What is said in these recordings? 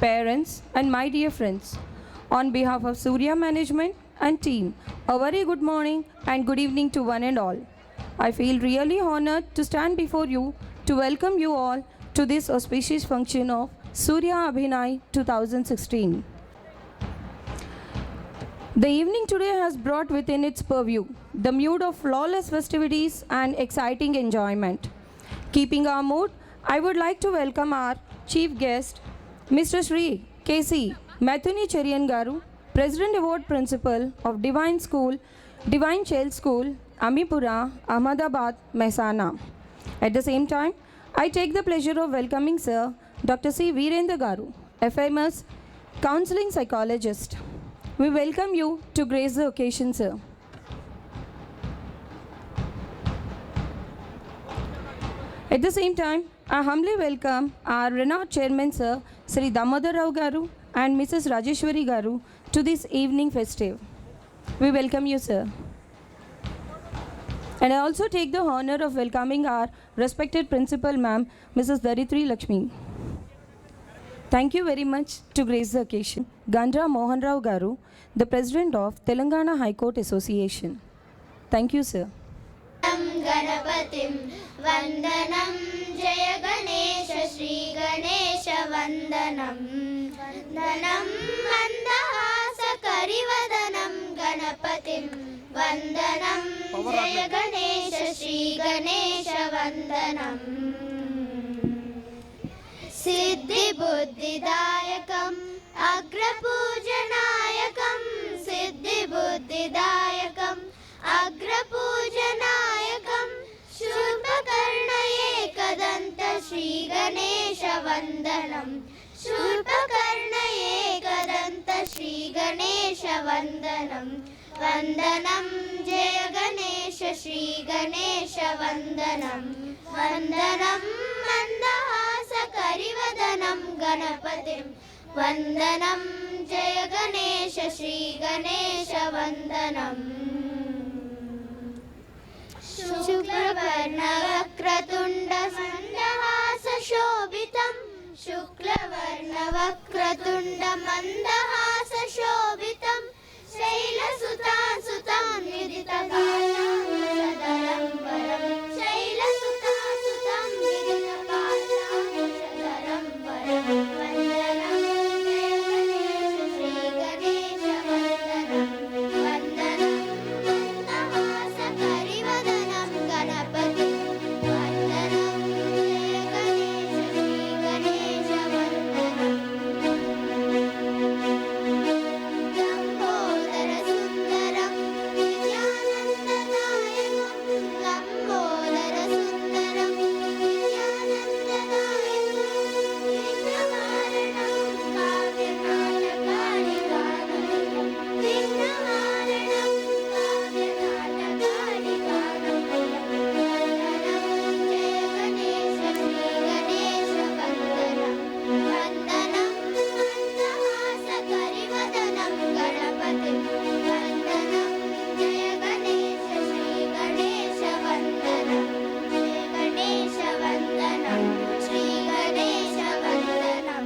parents, and my dear friends. On behalf of Surya Management and team, a very good morning and good evening to one and all. I feel really honored to stand before you to welcome you all to this auspicious function of Surya Abhinay 2016. The evening today has brought within its purview the mood of flawless festivities and exciting enjoyment. Keeping our mood, I would like to welcome our chief guest, Mr. Sri K.C. Mathuni Cherian Garu, President Award Principal of Divine Child School, Amipura, Ahmedabad, Mehsana. At the same time, I take the pleasure of welcoming Sir Dr. C. Virendra Garu, a famous counseling psychologist. We welcome you to grace the occasion, sir. At the same time, I humbly welcome our renowned chairman, sir, Sri Damodar Rao Garu and Mrs. Rajeshwari Garu to this evening festive. We welcome you, sir. And I also take the honor of welcoming our respected principal, ma'am, Mrs. Daritri Lakshmi. Thank you very much to grace the occasion. Gandra Mohan Rao Garu, the President of Telangana High Court Association. Thank you, sir. Ganapatim Vandanam Jaya Ganesha Shri Ganesha Vandanam Vandanam Mandahasa Karivadanam Ganapatim Vandanam Jaya Ganesha Shri Ganesha Vandanam Siddhi Buddhi Dayakam Agra Pujanayakam Siddhi Buddhi Dayakam Agra Pujanayakam Shurpakarna Ekadanta Shri Ganesha Vandanam Shurpakarna Ekadanta Shri Ganesha Vandanam Vandanam Jaya Ganesha Shri Ganesha Vandanam Vandanam Mandahasa Karivadanam Ganapatim Vandanam Jaya Ganesha Shri Ganesha Vandanam Shuklavarna Vakratunda Mandahasa Shobhitam Shuklavarna Vakratunda Mandahasa Shobhitam Shaila Sutan Sutan Vidita Kalam Shadaram Varam Shaila Sutan Sutan Vidita Kalam Shadaram Varam Vandanam Jaya Ganesha Shri Ganesha Vandanam Mandahasa Karivadanam Ganapati Vandanam Jaya Ganesha Shri Ganesha Vandanam Lambodara Sundaram Vidyanandadayakam Lambodara Sundaram Vidyanandadayakam Vignavaranam Kavyanatakani Ganam Vignavaranam Kavyanatakani Ganam Vandanam Jaya Ganesha Shri Ganesha Vandanam Vandanam Mandahasa Karivadanam Ganapatim Vandanam Jaya Ganesha Shri Ganesha Vandanam Jaya Ganesha Vandanam Shri Ganesha Vandanam.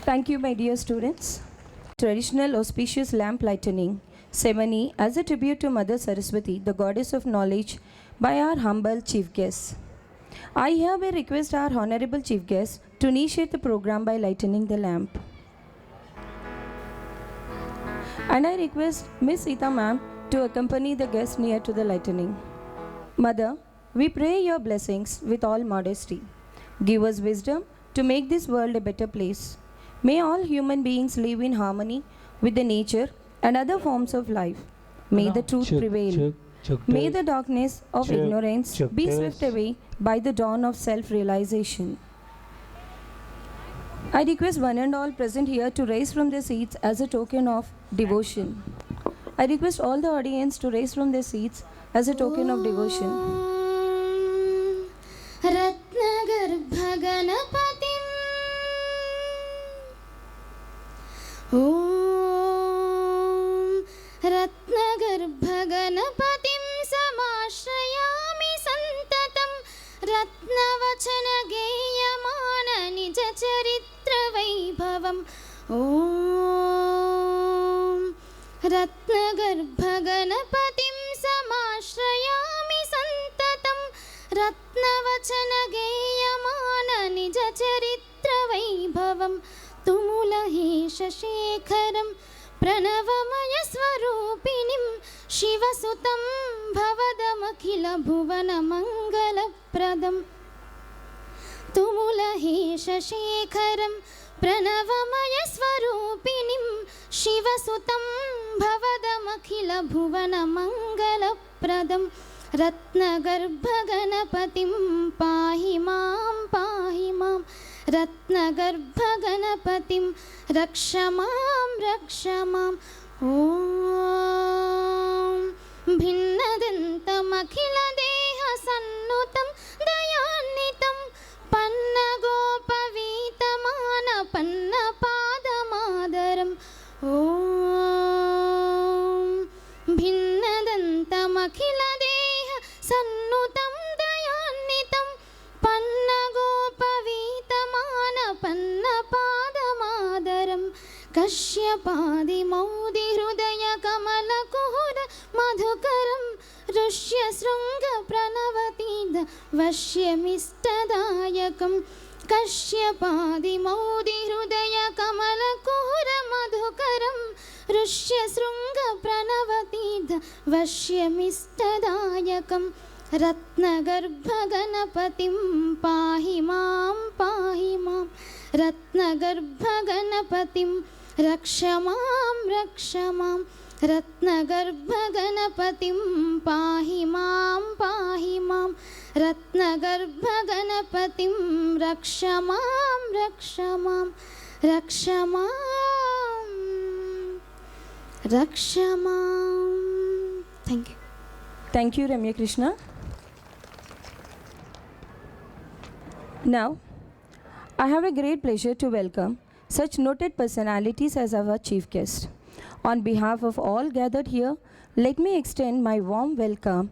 Thank you, my dear students. Traditional auspicious lamp lightening ceremony as a tribute to Mother Saraswati, the goddess of knowledge, by our humble chief guest. I hereby request our honorable chief guest to initiate the program by lightening the lamp. And I request Miss Sita ma'am to accompany the guest near to the lightening. Mother, we pray your blessings with all modesty. Give us wisdom to make this world a better place. May all human beings live in harmony with the nature and other forms of life. May the truth prevail. May the darkness of ignorance be swept away by the dawn of self-realization. I request one and all present here to rise from their seats as a token of devotion. I request all the audience to rise from their seats as a token of devotion. Ratnagarbhaganapatim Ratnagarbhaganapatim Samashrayami Santatam रत्नगर्भगणपतिं समाश्रयामि सन्ततं रत्नवचनगेयमान निजचरित्रवैभवं तुमुलहेशशेखरं प्रणवमयस्वरूपिणीं शिवसुतं भवदमखिलभुवनमङ्गलप्रदम् तुमुलहेशशेखरं प्रणवमयस्वरूपिणीं शिवसुतं भवदमखिलभुवनमङ्गलप्रदं रत्नगर्भगणपतिं पाहि मां रत्नगर्भगणपतिं रक्ष मां ॐ भिन्नदन्तमखिलदेहसन्नुतं दयान्वितं पन्नगोपवीतमानपन्नपादमादरम् ॐ भिन्नदन्तमखिलदेहसन्नुतं दयान्वितं पन्नगोपवीतमानपन्नपादमादरम् कश्यपादिमौदिहृदयकमलकुहुर मधुकरं ऋष्यशृङ्गप्रणवतीद वश्यमिष्टदायकं कश्यपादिमौदिहृदयकमलकुहुर मधुकरं ऋष्यशृङ्गप्रणवतीद वश्यमिष्टदायकं रत्नगर्भगणपतिं पाहि मां रत्नगर्भगणपतिं रक्ष मां रत्नगर्भगणपतिं पाहि मां रत्नगर्भगणपतिं रक्ष मां रक्ष मां thank you Thank you, Ramya Krishna. Now, I have a great pleasure to welcome such noted personalities as our chief guest. On behalf of all gathered here, let me extend my warm welcome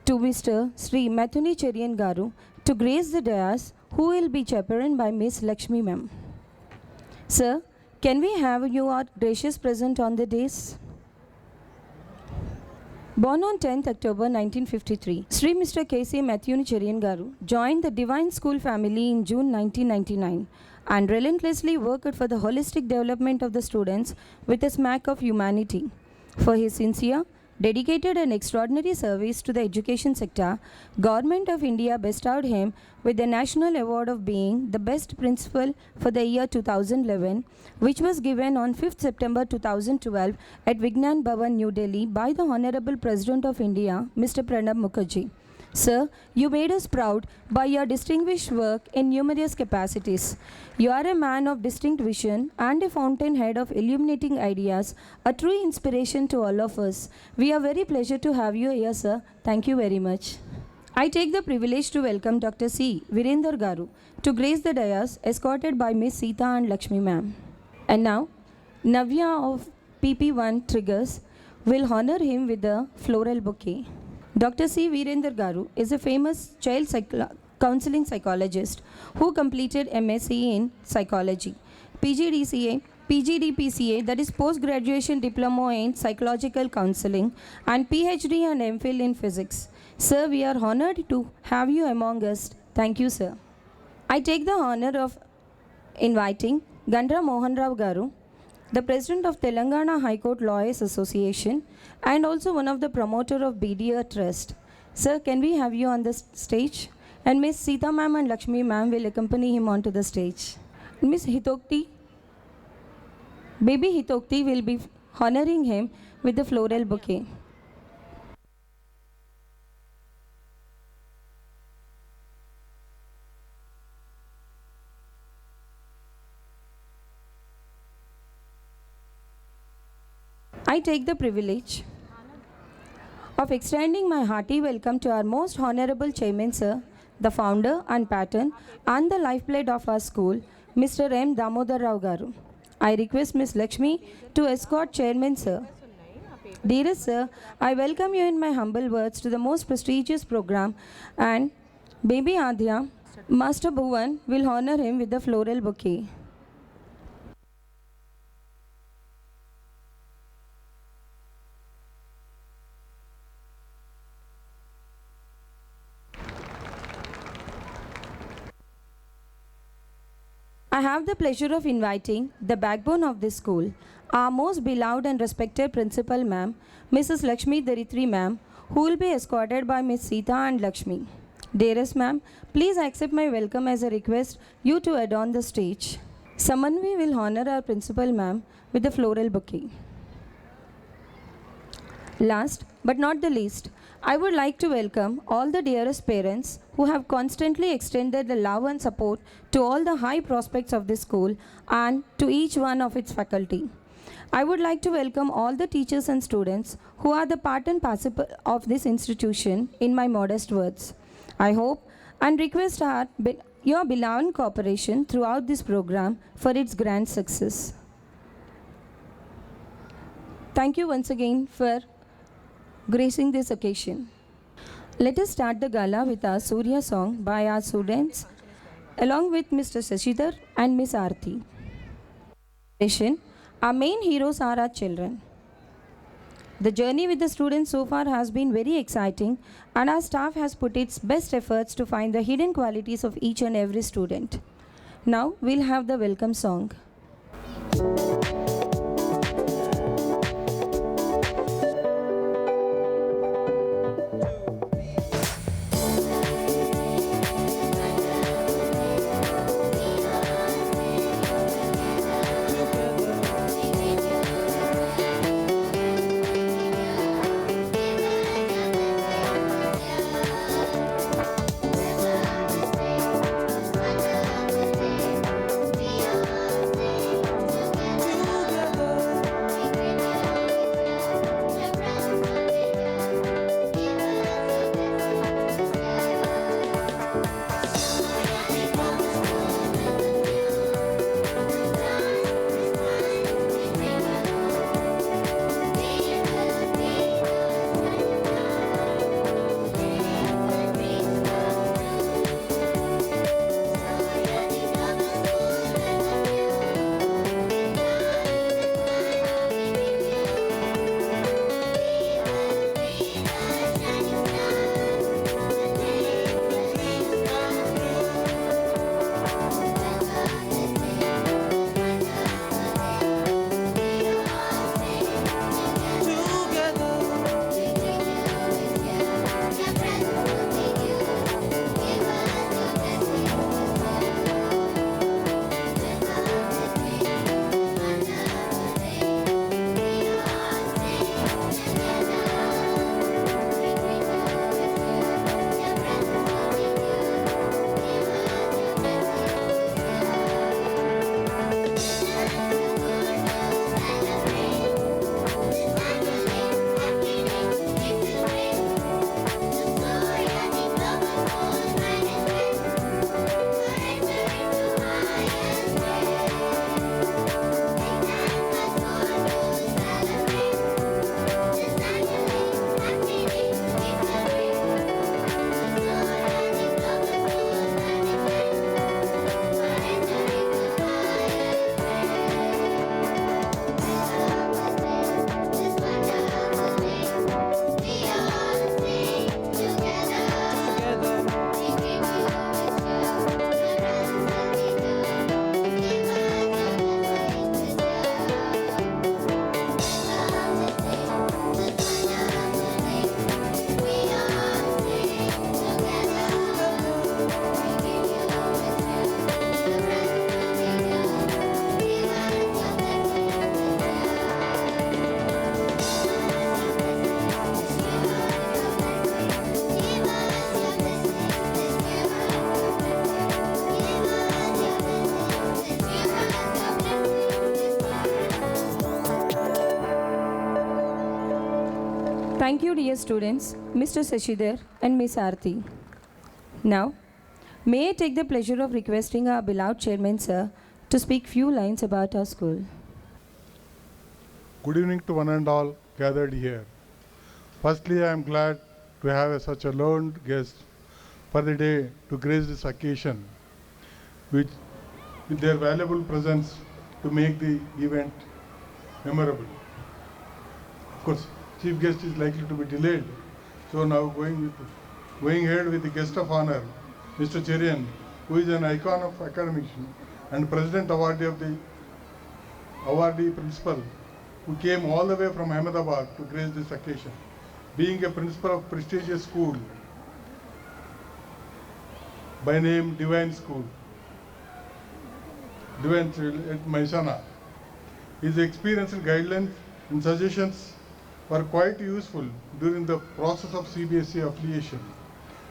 to Mr. Sri Mathuni Cherian Garu to grace the dais, who will be chaperoned by Miss Lakshmi ma'am. Sir, can we have your gracious present on the dais? Born on 10th October 1953, Sri Mr. K.C. Mathuni Cherian Garu joined the Divine School family in June 1999 and relentlessly worked for the holistic development of the students with a smack of humanity. For his sincere, dedicated and extraordinary service to the education sector, Government of India bestowed him with the National Award of being the best principal for the year 2011, which was given on 5th September 2012 at Vignan Bhavan, New Delhi by the Honorable President of India, Mr. Pranab Mukherjee. Sir, you made us proud by your distinguished work in numerous capacities. You are a man of distinct vision and a fountainhead of illuminating ideas, a true inspiration to all of us. We are very pleased to have you here, sir. Thank you very much. I take the privilege to welcome Dr. C. Virender Garu to grace the dais, escorted by Miss Sita and Lakshmi ma'am. And now, Navya of PP1 Triggers will honor him with a floral bouquet. Dr. C. Virender Garu is a famous child counseling psychologist who completed MSc in psychology, PGDCA, PGDPCA, that is post-graduation diploma in psychological counseling, and PhD and MPhil in physics. Sir, we are honored to have you among us. Thank you, sir. I take the honor of inviting Gandra Mohan Rao Garu, the President of Telangana High Court Lawyers Association and also one of the promoter of BDA Trust. Sir, can we have you on the stage? And Miss Sita ma'am and Lakshmi ma'am will accompany him onto the stage. Miss Hitokti, baby Hitokti will be honoring him with the floral bouquet. I take the privilege of extending my hearty welcome to our most honorable chairman, sir, the founder and patron and the lifeblood of our school, Mr. M. Damodar Rao Garu. I request Miss Lakshmi to escort chairman, sir. Dearest sir, I welcome you in my humble words to the most prestigious program, and baby Adya, Master Bhuvan will honor him with the floral bouquet. I have the pleasure of inviting the backbone of this school, our most beloved and respected principal ma'am, Mrs. Lakshmi Daritri ma'am, who will be escorted by Miss Sita and Lakshmi. Dearest ma'am, please accept my welcome as a request you to adorn the stage. Samanvi will honor our principal ma'am with a floral bouquet. Last but not the least, I would like to welcome all the dearest parents who have constantly extended the love and support to all the high prospects of this school and to each one of its faculty. I would like to welcome all the teachers and students who are the part and parcel of this institution in my modest words. I hope and request your beloved cooperation throughout this program for its grand success. Thank you once again for gracing this occasion. Let us start the gala with our Surya song by our students along with Mr. Sashidhar and Miss Aarti. Our main heroes are our children. The journey with the students so far has been very exciting, and our staff has put its best efforts to find the hidden qualities of each and every student. Now we'll have the welcome song. Thank you, dear students, Mr. Sashidhar and Miss Aarti. Now, may I take the pleasure of requesting our beloved chairman, sir, to speak few lines about our school. Good evening to one and all gathered here. Firstly, I am glad to have such a learned guest for the day to grace this occasion with their valuable presence to make the event memorable. Of course, chief guest is likely to be delayed. So now going ahead with the guest of honor, Mr. Cherian, who is an icon of academician and President Awardee of the awardee principal who came all the way from Ahmedabad to grace this occasion. Being a principal of prestigious school by name Divine School, Divine at Maisana. His experience and guidelines and suggestions were quite useful during the process of CBSE affiliation.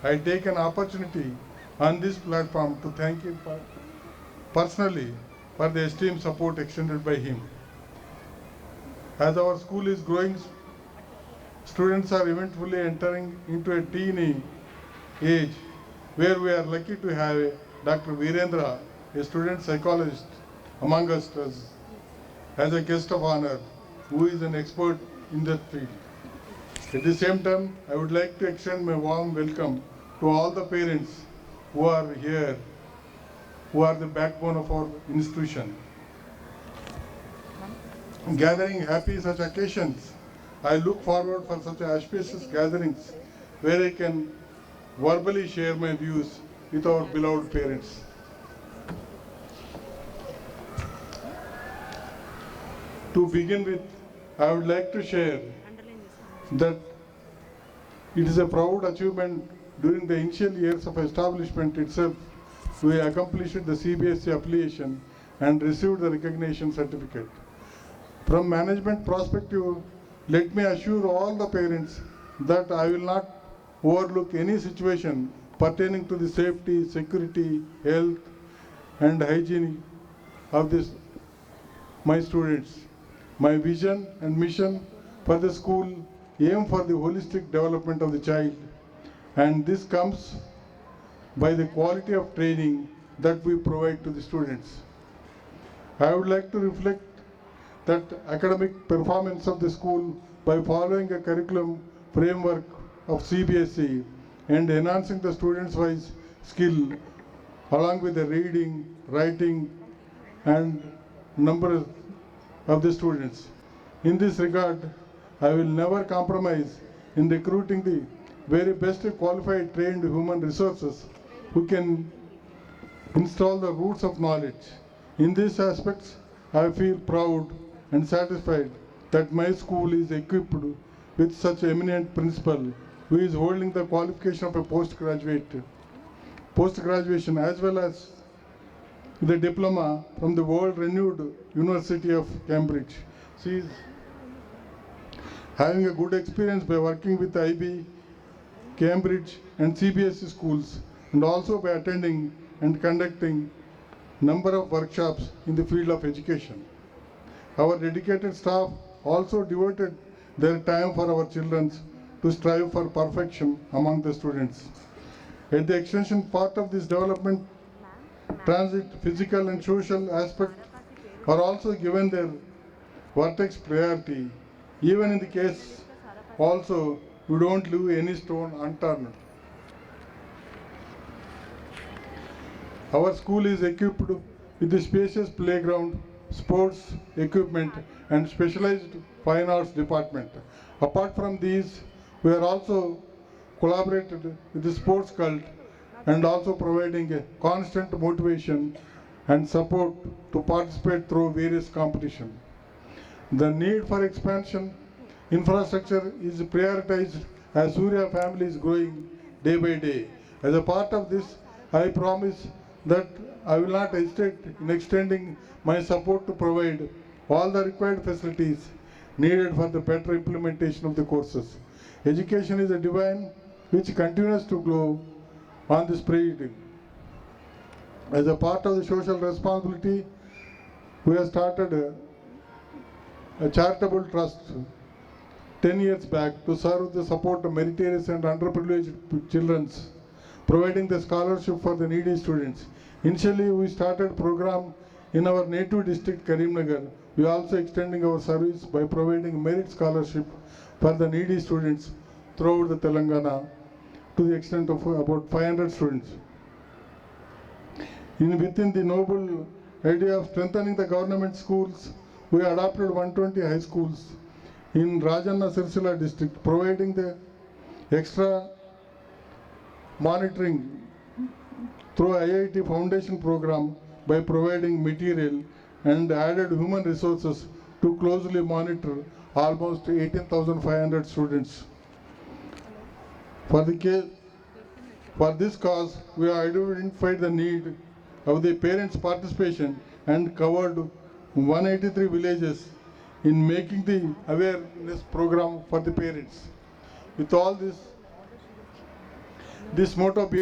I take an opportunity on this platform to thank him personally for the esteemed support extended by him. As our school is growing, students are eventually entering into a teeny age where we are lucky to have Dr. Virendra, a student psychologist among us as a guest of honor, who is an expert in that field. At the same time, I would like to extend my warm welcome to all the parents who are here, who are the backbone of our institution. Gathering happy such occasions, I look forward for such auspicious gatherings where I can verbally share my views with our beloved parents. To begin with, I would like to share that it is a proud achievement during the initial years of establishment itself. We accomplished the CBSE affiliation and received the recognition certificate. From management perspective, let me assure all the parents that I will not overlook any situation pertaining to the safety, security, health and hygiene of my students. My vision and mission for the school aim for the holistic development of the child, and this comes by the quality of training that we provide to the students. I would like to reflect that academic performance of the school by following a curriculum framework of CBSE and enhancing the students-wise skill along with the reading, writing and number of the students. In this regard, I will never compromise in recruiting the very best qualified trained human resources who can install the roots of knowledge. In these aspects, I feel proud and satisfied that my school is equipped with such eminent principal who is holding the qualification of a post-graduation as well as the diploma from the world-renowned University of Cambridge. She is having a good experience by working with IB, Cambridge and CBSE schools, and also by attending and conducting number of workshops in the field of education. Our dedicated staff also devoted their time for our children to strive for perfection among the students. At the extension part of this development, transit, physical and social aspects are also given their vertex priority. Even in the case also, we don't leave any stone unturned. Our school is equipped with a spacious playground, sports equipment and specialized fine arts department. Apart from these, we are also collaborated with the sports cult and also providing a constant motivation and support to participate through various competitions. The need for expansion infrastructure is prioritized as Surya family is growing day by day. As a part of this, I promise that I will not hesitate in extending my support to provide all the required facilities needed for the better implementation of the courses. Education is a divine which continues to grow on this period. As a part of the social responsibility, we have started a charitable trust 10 years back to serve the support of meritorious and underprivileged children, providing the scholarship for the needy students. Initially, we started program in our native district, Karimnagar. We are also extending our service by providing merit scholarship for the needy students throughout the Telangana to the extent of about 500 students. Within the noble idea of strengthening the government schools, we adopted 120 high schools in Rajanna Sirsila district, providing the extra monitoring through IIT Foundation program by providing material and added human resources to closely monitor almost 18,500 students. For this cause, we have identified the need of the parents' participation and covered 183 villages in making the awareness program for the parents. With all this motto